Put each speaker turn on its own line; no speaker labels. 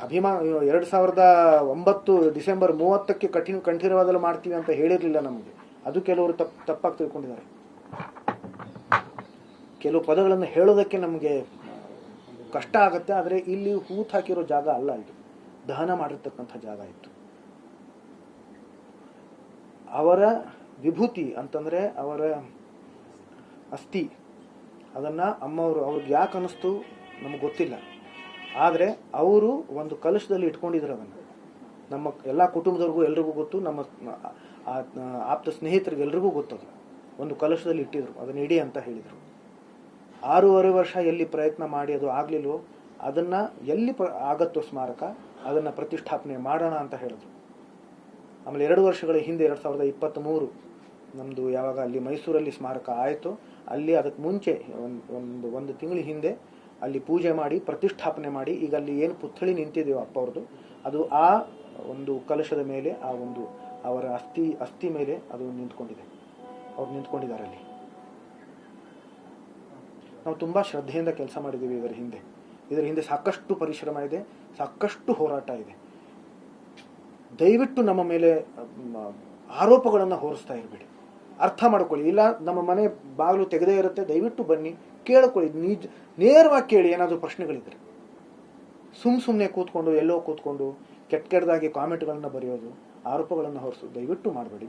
ಅಭಿಮಾನ 2009 ಡಿಸೆಂಬರ್ 30ಕ್ಕೆ ಕಂಠೀರವಾದಲ್ಲಿ ಮಾಡ್ತೀವಿ ಅಂತ ಹೇಳಿರಲಿಲ್ಲ ನಮಗೆ. ಅದು ಕೆಲವರು ತಪ್ಪಾಗಿ ತಿಳ್ಕೊಂಡಿದ್ದಾರೆ. ಕೆಲವು ಪದಗಳನ್ನು ಹೇಳೋದಕ್ಕೆ ನಮಗೆ ಕಷ್ಟ ಆಗುತ್ತೆ. ಆದರೆ ಇಲ್ಲಿ ಹೂತ್ ಹಾಕಿರೋ ಜಾಗ ಅಲ್ಲ, ಇದು ದಹನ ಮಾಡಿರ್ತಕ್ಕಂಥ ಜಾಗ ಇತ್ತು. ಅವರ ವಿಭೂತಿ ಅಂತಂದ್ರೆ ಅವರ ಅಸ್ಥಿ, ಅದನ್ನ ಅಮ್ಮವರು ಅವ್ರಿಗೆ ಯಾಕೆ ಅನ್ನಿಸ್ತು ನಮಗೆ ಗೊತ್ತಿಲ್ಲ. ಆದರೆ ಅವರು ಒಂದು ಕಲಶದಲ್ಲಿ ಇಟ್ಕೊಂಡಿದ್ರು ಅದನ್ನು. ನಮ್ಮ ಎಲ್ಲ ಕುಟುಂಬದವ್ರಿಗೂ ಎಲ್ರಿಗೂ ಗೊತ್ತು, ನಮ್ಮ ಆಪ್ತ ಸ್ನೇಹಿತರಿಗೆ ಎಲ್ರಿಗೂ ಗೊತ್ತದು. ಒಂದು ಕಲಶದಲ್ಲಿ ಇಟ್ಟಿದ್ರು, ಅದನ್ನ ಇಡಿ ಅಂತ ಹೇಳಿದರು. 6.5 ವರ್ಷ ಎಲ್ಲಿ ಪ್ರಯತ್ನ ಮಾಡಿ ಅದು ಆಗ್ಲಿಲ್ವೋ ಅದನ್ನ ಎಲ್ಲಿ ಆಗತ್ತೋ ಸ್ಮಾರಕ ಅದನ್ನ ಪ್ರತಿಷ್ಠಾಪನೆ ಮಾಡೋಣ ಅಂತ ಹೇಳಿದ್ರು. ಆಮೇಲೆ 2 ವರ್ಷಗಳ ಹಿಂದೆ 2023 ನಮ್ದು ಯಾವಾಗ ಅಲ್ಲಿ ಮೈಸೂರಲ್ಲಿ ಸ್ಮಾರಕ ಆಯಿತು, ಅಲ್ಲಿ ಅದಕ್ಕೆ ಮುಂಚೆ ಒಂದು ತಿಂಗಳ ಹಿಂದೆ ಅಲ್ಲಿ ಪೂಜೆ ಮಾಡಿ ಪ್ರತಿಷ್ಠಾಪನೆ ಮಾಡಿ ಈಗ ಅಲ್ಲಿ ಏನು ಪುತ್ಥಳಿ ನಿಂತಿದೆಯೋ ಅಪ್ಪ ಅವ್ರದ್ದು, ಅದು ಆ ಒಂದು ಕಲಶದ ಮೇಲೆ ಆ ಒಂದು ಅವರ ಅಸ್ಥಿ ಮೇಲೆ ಅದು ನಿಂತ್ಕೊಂಡಿದೆ. ಅವ್ರು ನಿಂತ್ಕೊಂಡಿದ್ದಾರೆ ಅಲ್ಲಿ. ನಾವು ತುಂಬಾ ಶ್ರದ್ಧೆಯಿಂದ ಕೆಲಸ ಮಾಡಿದ್ದೀವಿ ಇದರ ಹಿಂದೆ ಸಾಕಷ್ಟು ಪರಿಶ್ರಮ ಇದೆ, ಸಾಕಷ್ಟು ಹೋರಾಟ ಇದೆ. ದಯವಿಟ್ಟು ನಮ್ಮ ಮೇಲೆ ಆರೋಪಗಳನ್ನು ಹೊರಿಸ್ತಾ ಇರಬೇಡಿ. ಅರ್ಥ ಮಾಡ್ಕೊಳ್ಳಿ. ಇಲ್ಲ ನಮ್ಮ ಮನೆ ಬಾಗಿಲು ತೆಗೆದೇ ಇರುತ್ತೆ, ದಯವಿಟ್ಟು ಬನ್ನಿ ಕೇಳ್ಕೊಳ್ಳಿ, ನೇರವಾಗಿ ಕೇಳಿ. ಏನಾದರೂ ಪ್ರಶ್ನೆಗಳಿದ್ರೆ ಸುಮ್ಮನೆ ಕೂತ್ಕೊಂಡು ಎಲ್ಲೋ ಕೂತ್ಕೊಂಡು ಕೆಟ್ಟದಾಗಿ ಕಾಮೆಂಟ್ಗಳನ್ನ ಬರೆಯೋದು, ಆರೋಪಗಳನ್ನು ಹೊರಿಸೋದು ದಯವಿಟ್ಟು ಮಾಡಬೇಡಿ.